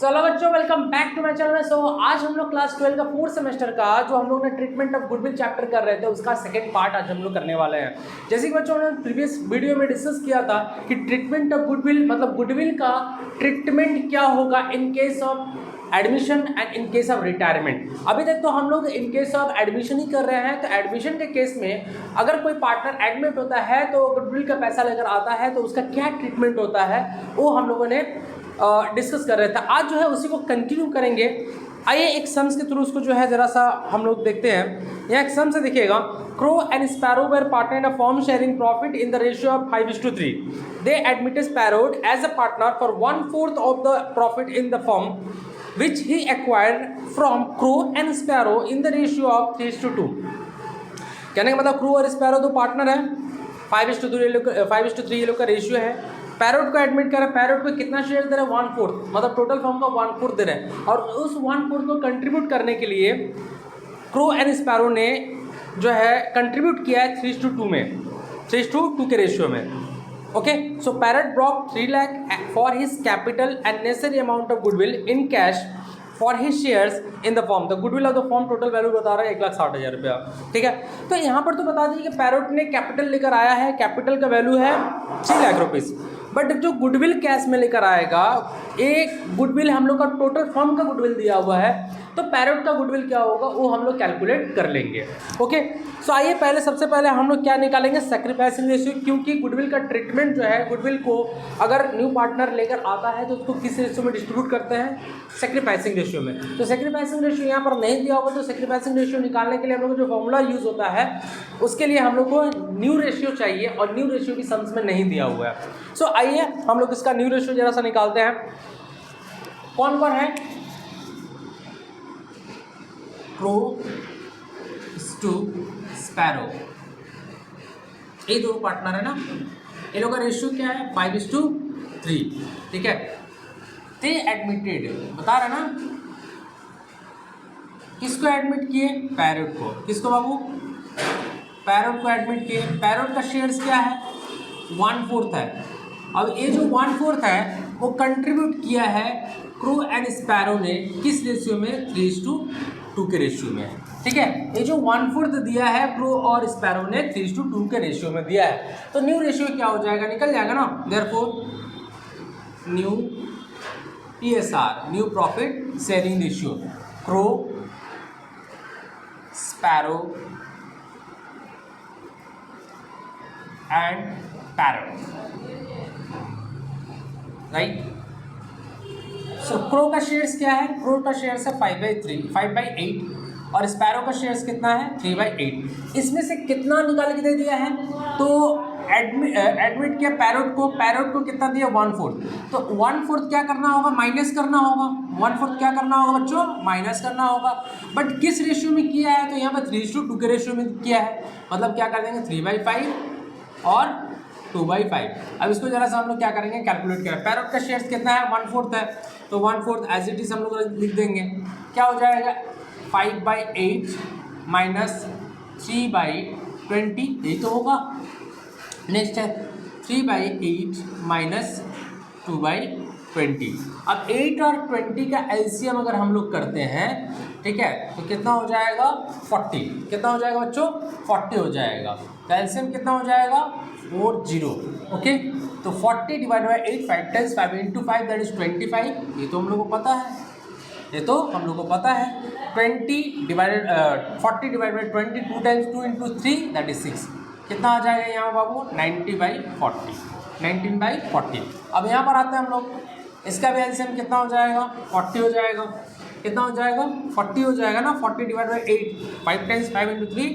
चलो बच्चों, welcome back to my channel. So आज हम लोग क्लास 12 का फोर्थ सेमेस्टर का जो हम लोग ने ट्रीटमेंट ऑफ गुडविल चैप्टर कर रहे थे उसका सेकंड पार्ट आज हम लोग करने वाले हैं। जैसे कि बच्चों ने प्रीवियस वीडियो में डिस्कस किया था कि ट्रीटमेंट ऑफ गुडविल मतलब गुडविल का ट्रीटमेंट क्या होगा in case of admission and in case of retirement. अभी तक तो हम लोग इन केस ऑफ एडमिशन ही कर रहे हैं, तो एडमिशन के केस में अगर कोई पार्टनर एडमिट होता है तो गुडविल का पैसा लेकर आता है तो उसका क्या ट्रीटमेंट होता है वो हम लोगों ने डिस्कस कर रहे थे। आज जो है उसी को कंटिन्यू करेंगे। आइए एक सम्स के थ्रू उसको जो है ज़रा सा हम लोग देखते हैं। यहाँ एक सम्स से दिखेगा, crow and sparrow were partner in a firm sharing profit in the ratio of 5:3. They admitted sparrow as a partner for 1/4 of the profit in the firm which he acquired from Crow and Sparrow in the ratio of 3:2. कहने का मतलब crew और sparrow दो partner है, 5:3 ये लोग का ratio है। पैरोट को एडमिट कर रहे हैं, पैरोट को कितना शेयर दे रहे हैं 1/4, मतलब टोटल फर्म का 1/4 दे रहे हैं और उस 1/4 को कंट्रीब्यूट करने के लिए क्रो एंड स्पैरो ने जो है कंट्रीब्यूट किया है 3:2 में, 3:2 के रेशियो में। Okay, so Parrot brought 3 lakh for his capital and necessary amount of goodwill in cash for his shares in the firm. The goodwill of the firm total value बता रहा है 1,60,000 रुपया। ठीक है, तो यहाँ पर तो बता दीजिए कि पैरोट ने कैपिटल लेकर आया है, कैपिटल का वैल्यू है 3 लाख रुपीज़, बट जो गुडविल कैश में लेकर आएगा, एक गुडविल हम लोग का टोटल फर्म का गुडविल दिया हुआ है, तो पैरोट का गुडविल क्या होगा वो हम लोग कैलकुलेट कर लेंगे। ओके, सो आइए पहले सबसे पहले हम लोग क्या निकालेंगे, सैक्रिफाइसिंग रेशियो, क्योंकि गुडविल का ट्रीटमेंट जो है, गुडविल को अगर न्यू पार्टनर लेकर आता है तो उसको किस रेशियो में डिस्ट्रीब्यूट करते हैं, सैक्रिफाइसिंग रेशियो में। तो सैक्रिफाइसिंग रेशियो यहाँ पर नहीं दिया होगा, तो सैक्रिफाइसिंग रेशियो निकालने के लिए हम लोग जो फॉर्मूला यूज़ होता है उसके लिए हम लोग को न्यू रेशियो चाहिए और न्यू रेशियो भी सम्स में नहीं दिया हुआ है। सो आइए हम लोग इसका न्यू रेशियो जरा सा निकालते हैं। कौन कौन है, क्रो टू स्पैरो, ये दो पार्टनर है ना, ये लोग का रेशियो क्या है 5:3। ठीक है, ते एडमिटेड बता रहा ना, किसको एडमिट किए, पैरोट को। किसको बाबू, पैरोट को एडमिट किए। पैरोट का शेयर्स क्या है 1/4 है। अब ये जो 1/4 है वो कंट्रीब्यूट किया है क्रू एंड स्पैरो ने किस रेशियो में, 3:2 के रेशियो में। ठीक है, ये जो 1/4 दिया है क्रू और स्पैरो ने 3:2 के रेशियो में दिया है, तो न्यू रेशियो क्या हो जाएगा, निकल जाएगा ना। Therefore new PSR, new profit sharing ratio, crow sparrow and parrot, right. So crow का शेयर्स क्या है, क्रो का शेयर्स है 5/8 और स्पैरो का शेयर्स कितना है 3/8। इसमें से कितना निकाल के दे दिया है, तो एडमिट किया पैरोट को कितना दिया 1/4, तो 1/4 क्या करना होगा, माइनस करना होगा। 1/4 क्या करना होगा बच्चों, माइनस करना होगा। बट किस रेशियो में किया है, तो यहाँ पर 3:2 के रेशियो में किया है, मतलब क्या कर देंगे 3/5 और 2/5। अब इसको जरा सा हम लोग क्या करेंगे, कैलकुलेट करें। पैरोट का शेयर्स कितना है 1/4 है, तो 1/4 एज इट इज हम लोग लिख देंगे। क्या हो जाएगा 5/8 माइनस 3/20, यही तो होगा। नेक्स्ट है 3/8 माइनस 2/20। अब 8 और 20 का एलसीएम अगर हम लोग करते हैं, ठीक है, तो कितना हो जाएगा 40। कितना हो जाएगा बच्चों, 40 हो जाएगा। तो एलसीएम कितना हो जाएगा 40। ओके, तो 40 divide by 8, 5 10 5 into 5 that is 25। ये तो हम लोग को पता है, ये तो हम लोग को पता है। 40 divide by 20, 2 times 2 into 3 that is 6। कितना आ जाएगा यहाँ बाबू 90/40, 19/40। अब यहाँ पर आते हैं हम लोग, इसका भी एलसीएम कितना हो जाएगा 40 हो जाएगा। कितना हो जाएगा 40 हो जाएगा ना। 40 divide by 8, 5 times 5 into 3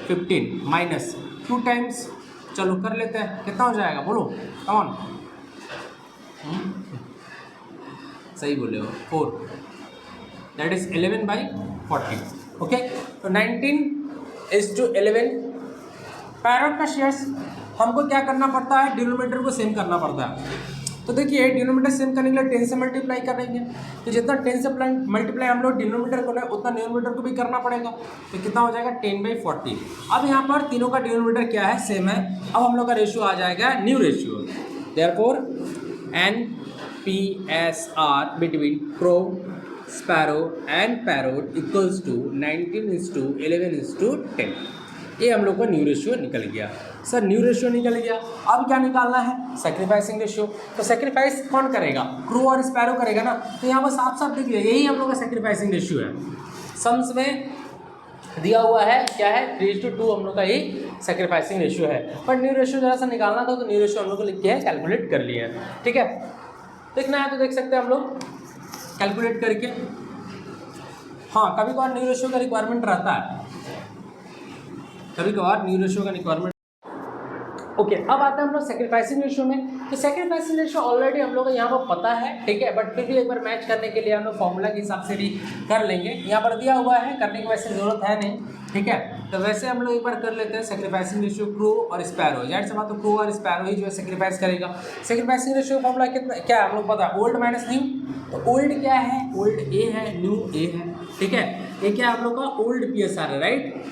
15 minus 2 times, चलो कर लेते हैं, कितना हो जाएगा बोलो, कौन सही बोले हो, 4 दैट इज 11/40। ओके, तो 19:11। पैरोट का शेयर्स हमको क्या करना पड़ता है, डिनोमिनेटर को सेम करना पड़ता है। तो देखिए डिनोमिनेटर सेम करने के लिए 10 से मल्टीप्लाई करेंगे, तो जितना 10 से मल्टीप्लाई हम लोग डिनोमिनेटर को उतना डिनोमिनेटर को भी करना पड़ेगा। तो कितना हो जाएगा 10/40। अब यहाँ पर तीनों का डिनोमिनेटर क्या है, सेम है। अब हम लोग का रेशियो आ जाएगा new ratio. Therefore n PSR between crow, sparrow and parrot equals to 19:11:10। ये हम लोग का न्यू रेशियो निकल गया। सर न्यू रेशियो निकल गया, अब क्या निकालना है? Sacrificing ratio. तो सेक्रीफाइस कौन करेगा? क्रो और स्पैरो करेगा ना। तो यहाँ पर साफ साफ दिख गया, यही हम लोग का सेक्रीफाइसिंग रेशियो है। सम्स में दिया हुआ है क्या है? 3:2 हम लोग का ही सेक्रीफाइसिंग रेशियो है। पर न्यू रेशियो जरा सा निकालना था, तो न्यू रेशियो हम लोग को लिख के कैलकुलेट कर लिया है। ठीक है, देखना है तो देख सकते हैं हम लोग कैलकुलेट करके। हाँ, कभी कभार न्यू रेशियो का रिक्वायरमेंट रहता है, कभी कभार न्यू रेशियो का रिक्वायरमेंट। ओके, अब आते हैं हम लोग सेक्रीफाइसिंग रेशियो में। तो सेक्रीफाइसिंग रेशियो ऑलरेडी हम लोग को यहाँ पर पता है, ठीक है, बट फिर भी एक बार मैच करने के लिए हम लोग फॉर्मूला के हिसाब से भी कर लेंगे। यहाँ पर दिया हुआ है, करने की वैसे ज़रूरत है नहीं, ठीक है। तो वैसे हम लोग एक बार कर लेते हैं सेक्रीफाइसिंग रेशियो क्रो और स्पैरो। जाहिर सी बात, तो क्रो और स्पैरो ही जो है सेक्रीफाइस करेगा। सेक्रीफाइसिंग रेशियो फॉर्मूला कितना क्या है हम लोग पता है? Old minus new. तो ओल्ड क्या है? ओल्ड ए है, न्यू ए है, ठीक है। ये क्या हम लोग का? ओल्ड PSR है, राइट।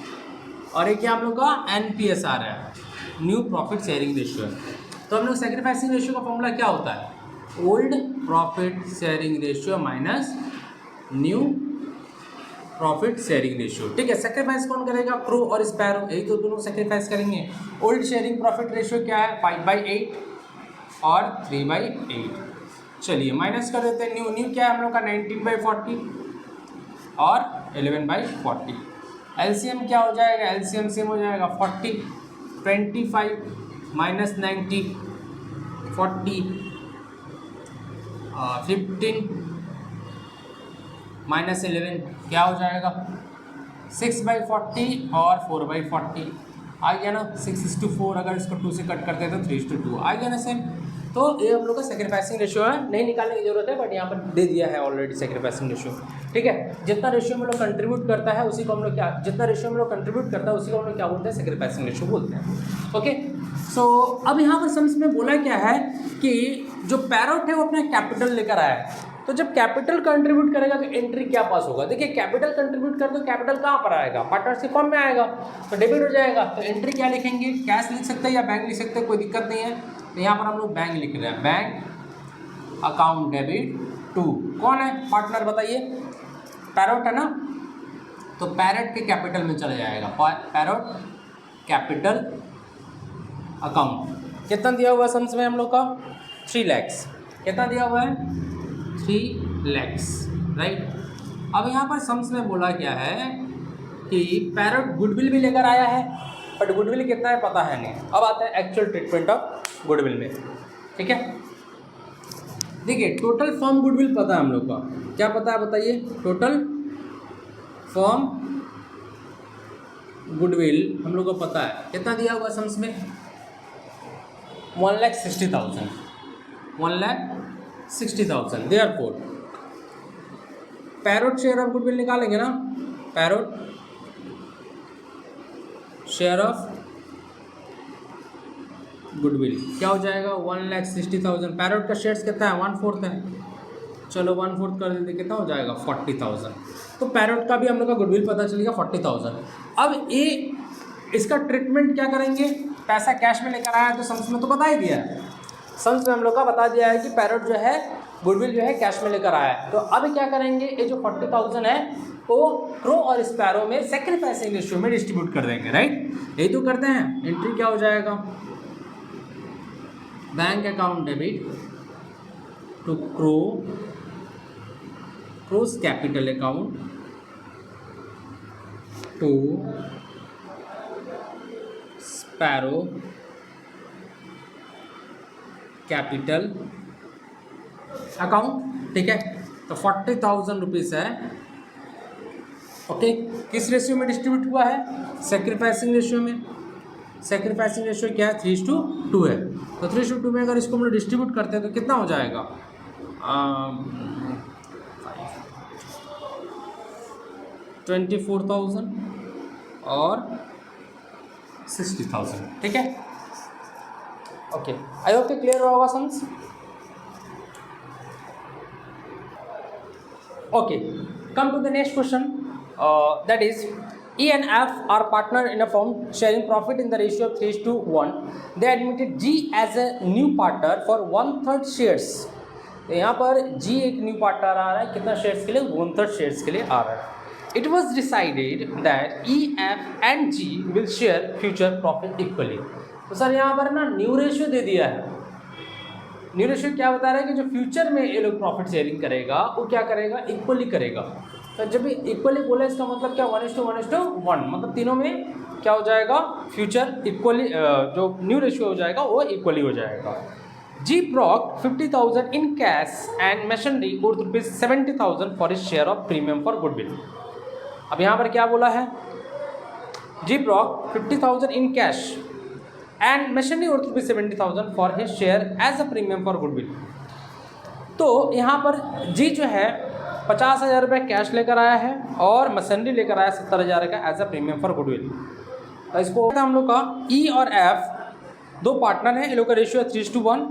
और ये क्या हम लोग का? NPSR है, न्यू प्रॉफिट शेयरिंग रेशियो है। तो हम लोग सेक्रीफाइसिंग रेशियो का फॉर्मूला क्या होता है? Old profit sharing ratio minus new profit sharing ratio, ठीक है। सेक्रीफाइस कौन करेगा? क्रो और स्पैरो, यही तो दोनों सेक्रीफाइस करेंगे। ओल्ड शेयरिंग प्रॉफिट रेशियो क्या है? 5/8 और 3/8। चलिए माइनस कर देते हैं न्यू। न्यू क्या है हम लोग का? 19/40 और 11/40। एलसीएम क्या हो जाएगा? एलसीएम सेम हो जाएगा 40, 25 माइनस 90, 40, 15 माइनस 11 क्या हो जाएगा? 6/40 और 4/40 आ गया ना। 6:4, अगर इसको 2 से कट करते हैं तो 3:2 आ गया ना सेम। तो ये हम लोग का सेक्रीफाइसिंग रेशियो है, नहीं निकालने की जरूरत है, बट यहाँ पर दे दिया है ऑलरेडी सेक्रीफाइसिंग रेशियो, ठीक है। जितना रेशियो में लोग कंट्रीब्यूट करता है उसी को हम लोग क्या, जितना रेशियो में लोग कंट्रीब्यूट करता है उसी को हम लोग क्या बोलते हैं? सेक्रीफाइसिंग रेशियो बोलते हैं। ओके, सो अब यहाँ पर सम्स में बोला क्या है कि जो पैरोट है वो अपना कैपिटल लेकर आया है। तो जब कैपिटल कंट्रीब्यूट करेगा तो एंट्री क्या पास होगा? देखिए, कैपिटल कंट्रीब्यूट कर तो कैपिटल कहाँ पर आएगा? पार्टनरशिप फॉर्म में आएगा, तो डेबिट हो जाएगा। तो एंट्री क्या लिखेंगे? कैश लिख सकते हैं या बैंक लिख सकते हैं, कोई दिक्कत नहीं है। तो यहाँ पर हम लोग बैंक लिख रहे हैं, बैंक अकाउंट डेबिट टू। कौन है पार्टनर बताइए? पैरोट है ना। तो पैरेट के कैपिटल में चला जाएगा, पैरोट कैपिटल अकाउंट। कितना दिया हुआ है सम्स में हम लोग का? 3 lakhs। कितना दिया हुआ है? 3 lakhs, राइट। अब यहाँ पर सम्स में बोला क्या है कि पैरोट गुडविल भी लेकर आया है, बट गुडविल कितना है पता है नहीं। अब आता है एक्चुअल ट्रीटमेंट ऑफ गुडविल में, ठीक है। देखिए, टोटल फॉर्म गुडविल पता है हम लोग का, क्या पता है बताइए? टोटल फॉर्म गुडविल हम लोग को पता है, कितना दिया हुआ सम्स में? 1,60,000, 1,60,000। Therefore parrot share of goodwill निकालेंगे ना। पैरोट शेयर ऑफ गुडविल क्या हो जाएगा? 1,60,000। पैरोट का शेयर्स कितना है? 1/4 है। चलो 1/4 कर देते, कितना हो जाएगा? 40,000। तो पैरोट का भी हम लोग का गुडविल पता चलेगा 40,000। अब ये इसका ट्रीटमेंट क्या करेंगे? पैसा कैश में लेकर आया है तो सम्स में तो बता ही दिया है। सम्स में हम लोग का बता दिया है कि पैरोट जो है गुडविल जो है कैश में लेकर आया है। तो अब क्या करेंगे? ये जो 40,000 है वो क्रो और स्पैरो में सेक्रीफाइसिंग रेशियो में डिस्ट्रीब्यूट कर देंगे, राइट। यही तो करते हैं। एंट्री क्या हो जाएगा? Bank account debit to crow's capital account to sparrow capital account, ठीक है। तो 40,000 रुपीज़ है, ओके। किस रेशियो में डिस्ट्रीब्यूट हुआ है? सेक्रीफाइसिंग रेशियो में। सेक्रीफाइसिंग रेशियो क्या है? 3:2 है। तो 3:2 में अगर इसको हम लोग डिस्ट्रीब्यूट करते हैं तो कितना हो जाएगा? 24,000 और 60,000, ठीक है। ओके, आई होप कि क्लियर होगा sums. Okay, come to the next question, that is E and F are partner in a firm sharing profit in the ratio of 3:1. They admitted G as a new partner for 1/3 shares. तो यहाँ पर जी एक new partner आ रहा है, कितना shares के लिए, 1/3 shares के लिए आ रहा है। It was decided that E F and G will share future profit equally. तो सर यहाँ पर ना न्यू रेशियो दे दिया है। न्यू रेशियो क्या बता रहा है कि जो फ्यूचर में ये लोग प्रॉफिट शेयरिंग करेगा वो क्या करेगा, इक्वली करेगा। तो जब भी इक्वली बोले इसका मतलब क्या, 1:1:1, मतलब तीनों में क्या हो जाएगा, फ्यूचर इक्वली, जो न्यू रेशियो हो जाएगा वो इक्वली हो जाएगा। G brought 50,000 in cash and machinery और ₹70,000 for his share of premium for goodwill. अब यहाँ पर क्या बोला है, G brought 50,000 in cash and machinery और ₹70,000 for his share as a premium for goodwill. तो यहाँ पर जी जो है 50,000 रुपये कैश लेकर आया है और मशीनरी लेकर आया 70,000 का as a premium for goodwill. तो इसको हम लोग का ई और एफ दो पार्टनर हैं, इन लोग का रेशियो है 3:1।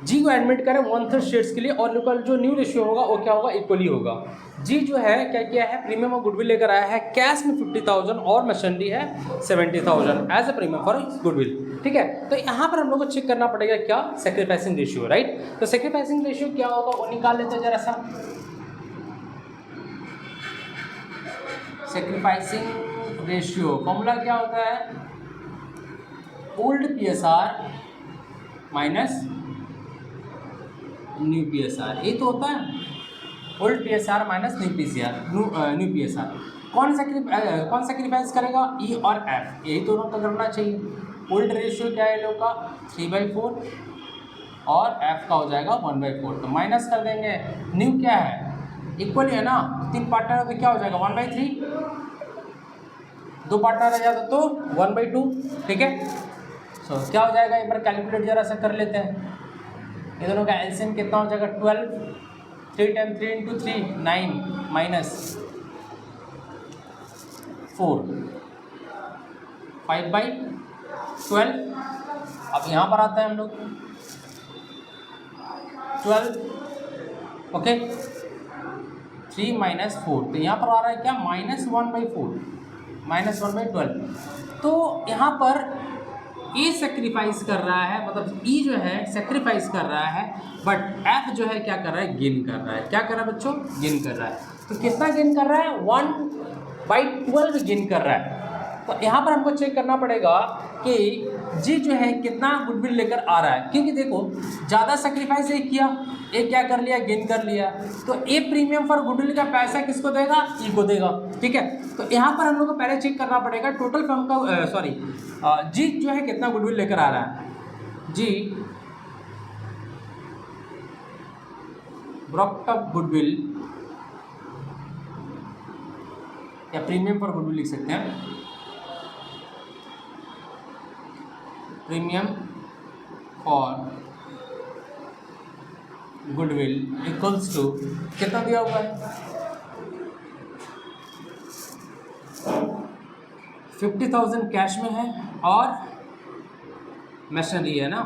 जी को एडमिट करें 1/3 शेयर्स के लिए और लोग का जो न्यू रेशियो होगा वो क्या होगा, इक्वली होगा। जी जो है क्या किया है, प्रीमियम और गुडविल लेकर आया है, कैश में 50,000 और मशीनरी है 70,000 as a premium for goodwill. ठीक है, तो यहाँ पर हम लोग को चेक करना पड़ेगा क्या, सेक्रीफाइसिंग रेशियो, राइट। तो सेक्रीफाइसिंग रेशियो क्या होगा वो निकाल लेते हैं जरा सा। सेक्रीफाइसिंग रेशियो फॉर्मूला क्या होता है, old PSR minus new PSR, ये तो होता है old PSR minus new PSR. कौन सेक्रीफाइस करेगा, ई और एफ, यही दोनों का करना चाहिए। ओल्ड रेशियो क्या है लोग का 3/4 और एफ का हो जाएगा 1/4, तो माइनस कर देंगे। न्यू क्या है, इक्वल है ना, 3 पार्टनर तो क्या हो जाएगा 1/3, 2 पार्टनर रह जाता तो 1/2। ठीक है, सो क्या हो जाएगा, एक बार कैलकुलेट जरा सा कर लेते हैं। ये दोनों का एलसीएम कितना हो जाएगा 12, 3 × 3 × 3 9 माइनस 4 5/12। अब यहाँ पर आता है हम लोग 12, ओके, 3 - 4, तो यहाँ पर आ रहा है क्या -1/4, -1/12। तो यहाँ पर ए सेक्रीफाइस कर रहा है, मतलब ई जो है सेक्रीफाइस कर रहा है, बट एफ जो है क्या कर रहा है, गेन कर रहा है। क्या कर रहा है बच्चों, गेन कर रहा है। तो कितना गेन कर रहा है, 1/12 गेन कर रहा है। तो यहाँ पर हमको चेक करना पड़ेगा कि जी जो है कितना गुडविल लेकर आ रहा है, क्योंकि देखो ज़्यादा सेक्रीफाइस एक किया, एक क्या कर लिया, गेन कर लिया। तो ए प्रीमियम फॉर गुडविल का पैसा किसको देगा, ई को देगा। ठीक है, तो यहाँ पर हम लोग को पहले चेक करना पड़ेगा टोटल फर्म का, जी जो है कितना गुडविल लेकर आ रहा है। जी ब्रॉक्ड अप गुडविल या प्रीमियम फॉर गुडविल लिख सकते हैं, premium for goodwill equals to कितना दिया हुआ है 50,000 कैश में है और मशीनरी है ना,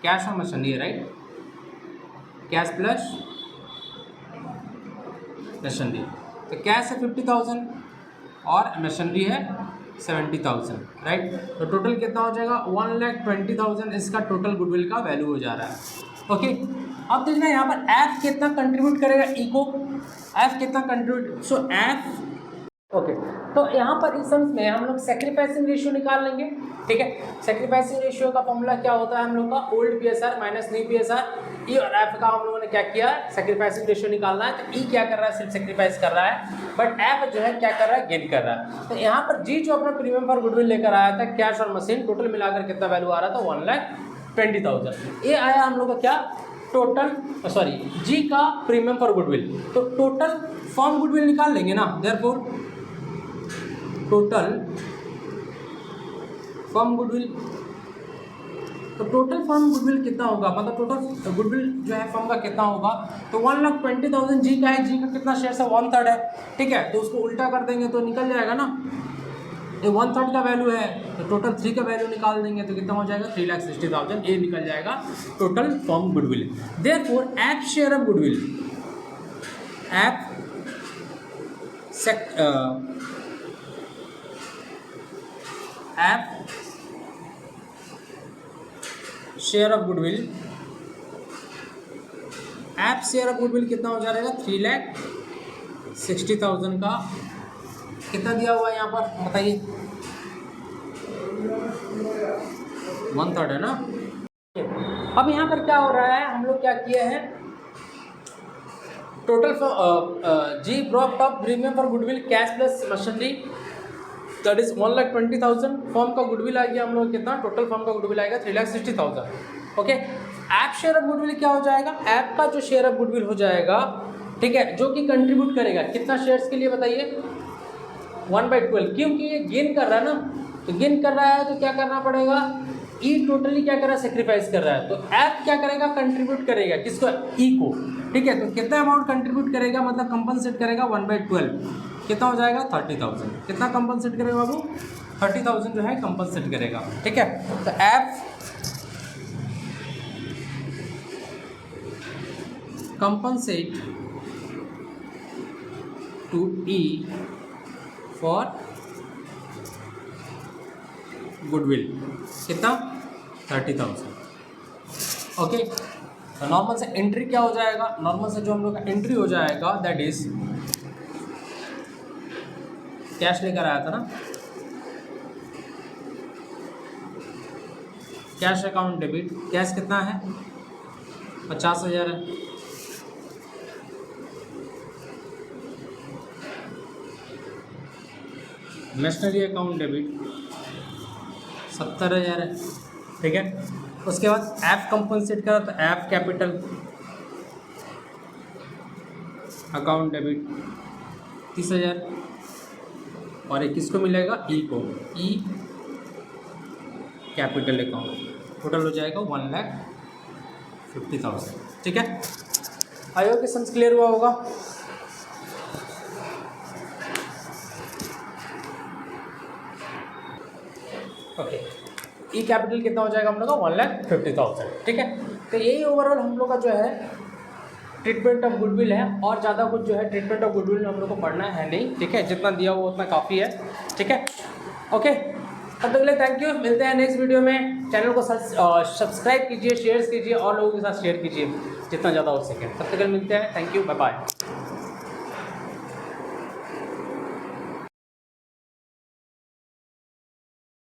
कैश और मशीनरी है, राइट, कैश प्लस मशीनरी। तो कैश है 50,000 और मशीनरी है 70,000, राइट। तो टोटल कितना हो जाएगा 1,20,000, इसका टोटल गुडविल का वैल्यू हो जा रहा है। ओके, अब देखना यहाँ पर एफ कितना कंट्रीब्यूट करेगा, ई को, एफ कितना कंट्रीब्यूट, सो एफ, ओके। तो यहाँ पर इस सम्स में हम लोग सेक्रीफाइसिंग रेशियो निकाल लेंगे। ठीक है, सेक्रीफाइसिंग रेशियो का फॉर्मूला क्या होता है हम लोग का, old PSR minus new PSR. E और एफ का हम लोगों ने क्या किया, सेक्रीफाइसिंग रेशियो निकालना है। तो ई क्या कर रहा है, सिर्फ सेक्रीफाइस कर रहा है, बट एफ जो है क्या कर रहा है, गेन कर रहा है। तो यहाँ पर जी जो अपना प्रीमियम फॉर गुडविल लेकर आया था, कैश और मशीन टोटल मिलाकर कितना वैल्यू आ रहा था 1,20,000। ये आया हम लोग का क्या, टोटल, सॉरी जी का प्रीमियम फॉर गुडविल। तो टोटल फॉर्म गुडविल निकाल लेंगे ना, देयरफॉर टोटल फर्म गुडविल। तो टोटल फर्म गुडविल कितना होगा, मतलब टोटल गुडविल जो है फर्म का कितना होगा, तो 1,20,000 जी का है, जी का कितना शेयर है 1/3 है। ठीक है, तो उसको उल्टा कर देंगे तो निकल जाएगा ना, ये 1/3 का वैल्यू है, तो टोटल 3 का वैल्यू निकाल देंगे तो कितना हो जाएगा 3,60,000, ये निकल जाएगा total firm goodwill. Therefore F share of goodwill, F share of goodwill, F share of goodwill कितना हो जाएगा 3,60,000 का कितना दिया हुआ है यहाँ पर बताइए 1/3 है ना। अब यहाँ पर क्या हो रहा है हम लोग क्या किए हैं total G brought up premium for goodwill cash plus machinery that is 1,20,000 form का गुडविल आ गया हम लोग कितना टोटल फॉर्म का गुडविल आएगा 3,60,000 okay. App share of goodwill क्या हो जाएगा ऐप का जो शेयर ऑफ गुडविल हो जाएगा ठीक है जो कि कंट्रीब्यूट करेगा कितना शेयर्स के लिए बताइए 1/12 क्योंकि ये गेन कर रहा है ना तो गेन कर रहा है तो क्या करना पड़ेगा ई टोटली क्या कर रहा है सेक्रीफाइस कर रहा है तो ऐप क्या करेगा कंट्रीब्यूट करेगा किसको ई को ठीक है। तो कितना अमाउंट कंट्रीब्यूट करेगा मतलब कंपनसेट करेगा 1/12 कितना हो जाएगा 30,000 कितना कंपनसेट करेगा बाबू 30,000 जो है कंपनसेट करेगा ठीक है। तो app compensate to E for goodwill कितना 30,000 ओके। तो नॉर्मल से एंट्री क्या हो जाएगा नॉर्मल से जो हम लोग का एंट्री हो जाएगा दैट इज कैश लेकर आया था ना कैश अकाउंट डेबिट कैश कितना है 50,000 है मशीनरी अकाउंट डेबिट 70,000 है ठीक है। उसके बाद ऐप कंपनसेट करा तो ऐप कैपिटल अकाउंट डेबिट 30,000 और एक किसको मिलेगा ई को ई कैपिटल अकाउंट टोटल हो जाएगा 1,50,000 ठीक है। आई होप क्वेश्चन क्लियर हुआ होगा। ओके ई कैपिटल कितना हो जाएगा हम लोग का 1,50,000 ठीक है। तो यही ओवरऑल हम लोग का जो है ट्रीटमेंट ऑफ गुडविल है और ज़्यादा कुछ जो है ट्रीटमेंट ऑफ गुडविल में हम लोग को पढ़ना है नहीं ठीक है जितना दिया हुआ उतना काफ़ी है ठीक है ओके। तब तक के लिए थैंक यू मिलते हैं नेक्स्ट वीडियो में चैनल को सब्सक्राइब कीजिए शेयर कीजिए और लोगों के साथ शेयर कीजिए जितना ज़्यादा हो सके। तब तक के लिए मिलते हैं थैंक यू बाय बाय।